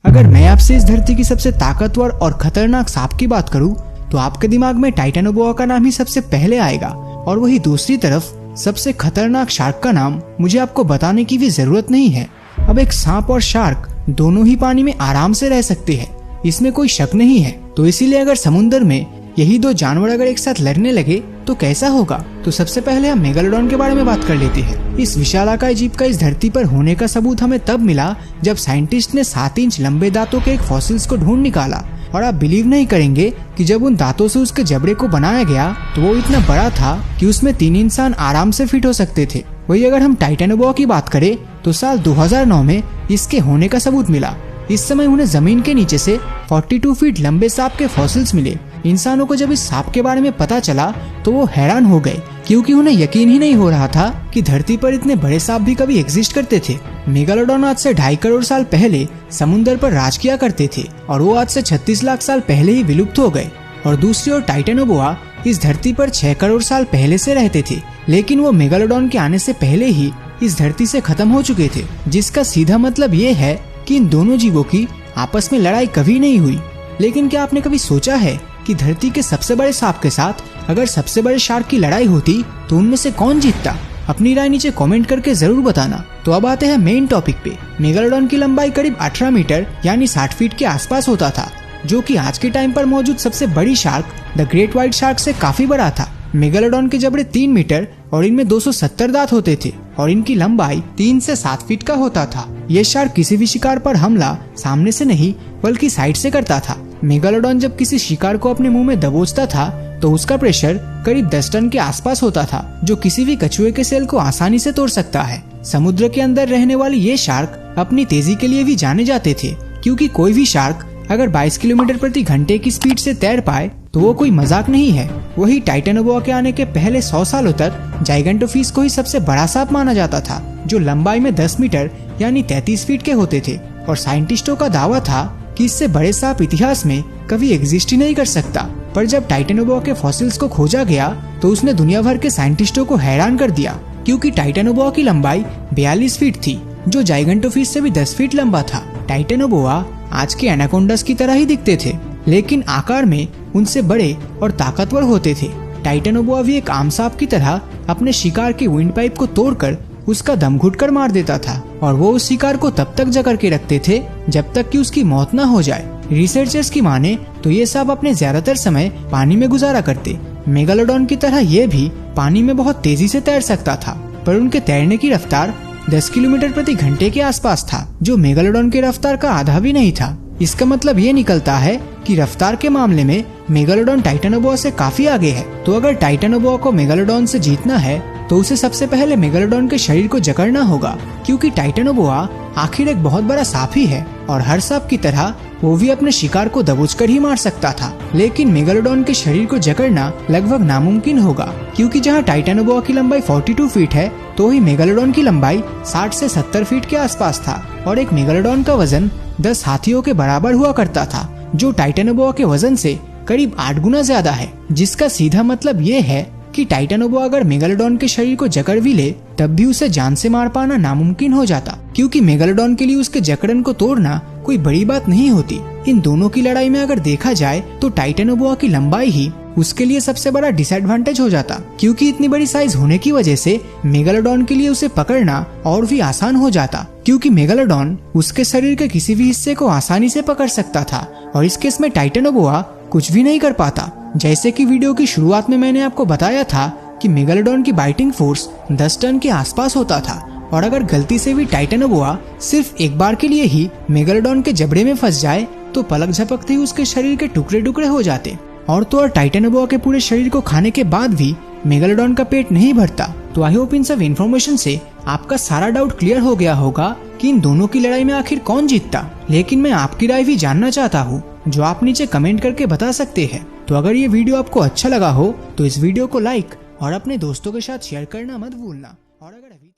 अगर मैं आपसे इस धरती की सबसे ताकतवर और खतरनाक सांप की बात करूं, तो आपके दिमाग में टाइटेनोबोआ का नाम ही सबसे पहले आएगा। और वही दूसरी तरफ सबसे खतरनाक शार्क का नाम मुझे आपको बताने की भी जरूरत नहीं है। अब एक सांप और शार्क दोनों ही पानी में आराम से रह सकते हैं, इसमें कोई शक नहीं है। तो इसीलिए अगर समुद्र में यही दो जानवर अगर एक साथ लड़ने लगे तो कैसा होगा। तो सबसे पहले हम मेगालोडॉन के बारे में बात कर लेते हैं। इस विशालाकाय जीव का इस धरती पर होने का सबूत हमें तब मिला जब साइंटिस्ट ने 7 इंच लंबे दांतों के एक फॉसिल्स को ढूंढ निकाला। और आप बिलीव नहीं करेंगे कि जब उन दांतों से उसके जबड़े को बनाया गया तो वो इतना बड़ा था कि उसमें 3 इंसान आराम से फिट हो सकते थे। वही अगर हम टाइटेनोबोआ की बात करें तो साल 2009 में इसके होने का सबूत मिला। इस समय उन्हें जमीन के नीचे से 42 फीट लंबे सांप के फॉसिल्स मिले। इंसानों को जब इस सांप के बारे में पता चला तो वो हैरान हो गए, क्योंकि उन्हें यकीन ही नहीं हो रहा था कि धरती पर इतने बड़े सांप भी कभी एग्जिस्ट करते थे। मेगालोडॉन आज से 2.5 करोड़ साल पहले समुद्र पर राज किया करते थे और वो आज से 36 लाख साल पहले ही विलुप्त हो गए। और दूसरी ओर टाइटेनोबोआ इस धरती पर 6 करोड़ साल पहले से रहते थे, लेकिन वो मेगालोडॉन के आने से पहले ही इस धरती से खत्म हो चुके थे। जिसका सीधा मतलब ये है कि इन दोनों जीवों की आपस में लड़ाई कभी नहीं हुई। लेकिन क्या आपने कभी सोचा है कि धरती के सबसे बड़े सांप के साथ अगर सबसे बड़े शार्क की लड़ाई होती तो उनमें से कौन जीतता? अपनी राय नीचे कमेंट करके जरूर बताना। तो अब आते हैं मेन टॉपिक पे। मेगालोडॉन की लंबाई करीब 18 मीटर यानी 60 फीट के आसपास होता था, जो कि आज के टाइम पर मौजूद सबसे बड़ी shark the great white shark से काफी बड़ा था। मेगालोडॉन के जबड़े 3 मीटर और इनमें 270 दांत होते थे और इनकी लंबाई 3 से 7 फीट का होता था। ये शार्क किसी भी शिकार पर हमला सामने से नहीं बल्कि साइड से करता था। मेगालोडॉन जब किसी शिकार को अपने मुंह में दबोचता था तो उसका प्रेशर करीब 10 टन के आसपास होता था, जो किसी भी कछुए के सेल को आसानी से तोड़ सकता है। समुद्र के अंदर रहने वाले ये शार्क अपनी तेजी के लिए भी जाने जाते थे, क्योंकि कोई भी शार्क अगर 22 किलोमीटर प्रति घंटे की स्पीड से तैर पाए तो वो कोई मजाक नहीं है। वही टाइटेनोबोआ के आने के पहले 100 सालों तक जाइगेंटोफिश को ही सबसे बड़ा सांप माना जाता था, जो लंबाई में 10 मीटर यानी 33 फीट के होते थे। और साइंटिस्टों का दावा था कि इससे बड़े सांप इतिहास में कभी एग्जिस्ट ही नहीं कर सकता। पर जब टाइटेनोबोआ के फॉसिल्स को खोजा गया तो उसने दुनिया भर के साइंटिस्टों को हैरान कर दिया, क्योंकि टाइटेनोबोआ की लंबाई 42 फीट थी, जो जाइगेंटोफिश से भी 10 फीट लंबा था। टाइटेनोबोआ आज के एनाकोंडास की तरह ही दिखते थे, लेकिन आकार में उनसे बड़े और ताकतवर होते थे। टाइटेनोबोआ भी एक आम सांप की तरह अपने शिकार के विंड पाइप को तोड़कर उसका दम घुटकर मार देता था, और वो उस शिकार को तब तक जकड़ के रखते थे जब तक कि उसकी मौत न हो जाए। रिसर्चर्स की माने तो ये सांप अपने ज्यादातर समय पानी में गुजारा करते। मेगालोडॉन की तरह ये भी पानी में बहुत तेजी से तैर सकता था, पर उनके तैरने की रफ्तार 10 किलोमीटर प्रति घंटे के आसपास था, जो मेगालोडॉन की रफ्तार का आधा भी नहीं था। इसका मतलब ये निकलता है कि रफ्तार के मामले में मेगालोडॉन टाइटेनोबोआ से काफी आगे है। तो अगर टाइटेनोबोआ को मेगालोडॉन से जीतना है तो उसे सबसे पहले मेगालोडॉन के शरीर को जकड़ना होगा, क्योंकि टाइटेनोबोआ आखिर एक बहुत बड़ा सांप ही है और हर सांप की तरह वो भी अपने शिकार को दबोचकर ही मार सकता था। लेकिन मेगालोडॉन के शरीर को जकड़ना लगभग नामुमकिन होगा, क्योंकि जहाँ टाइटेनोबोआ की लंबाई 42 फीट है तो ही मेगालोडॉन की लंबाई 60 से 70 फीट के आसपास था। और एक मेगालोडॉन का वजन 10 हाथियों के बराबर हुआ करता था, जो टाइटेनोबोआ के वजन से करीब 8 गुना ज्यादा है। जिसका सीधा मतलब ये है कि टाइटेनोबोआ अगर मेगालोडॉन के शरीर को जकड़ भी ले तब भी उसे जान से मार पाना नामुमकिन हो जाता, क्योंकि मेगालोडॉन के लिए उसके जकड़न को तोड़ना कोई बड़ी बात नहीं होती। इन दोनों की लड़ाई में अगर देखा जाए तो टाइटेनोबोआ की लंबाई ही उसके लिए सबसे बड़ा डिसएडवांटेज हो जाता, क्योंकि इतनी बड़ी साइज होने की वजह से मेगालोडॉन के लिए उसे पकड़ना और भी आसान हो जाता, क्योंकि मेगालोडॉन उसके शरीर के किसी भी हिस्से को आसानी से पकड़ सकता था और इस केस में टाइटेनोबोआ कुछ भी नहीं कर पाता। जैसे कि वीडियो की शुरुआत में मैंने आपको बताया था कि मेगालोडॉन की बाइटिंग फोर्स 10 टन के आसपास होता था, और अगर गलती से भी टाइटेनोबोआ सिर्फ एक बार के लिए ही मेगालोडॉन के जबड़े में फंस जाए तो पलक झपकते ही उसके शरीर के टुकड़े टुकड़े हो जाते। और तो और टाइटेनोबोआ के पूरे शरीर को खाने के बाद भी मेगालोडॉन का पेट नहीं भरता। तो आई होप इन सब इन्फॉर्मेशन से आपका सारा डाउट क्लियर हो गया होगा कि इन दोनों की लड़ाई में आखिर कौन जीतता। लेकिन मैं आपकी राय भी जानना चाहता हूँ, जो आप नीचे कमेंट करके बता सकते हैं। तो अगर ये वीडियो आपको अच्छा लगा हो तो इस वीडियो को लाइक और अपने दोस्तों के साथ शेयर करना मत भूलना। और अगर अभी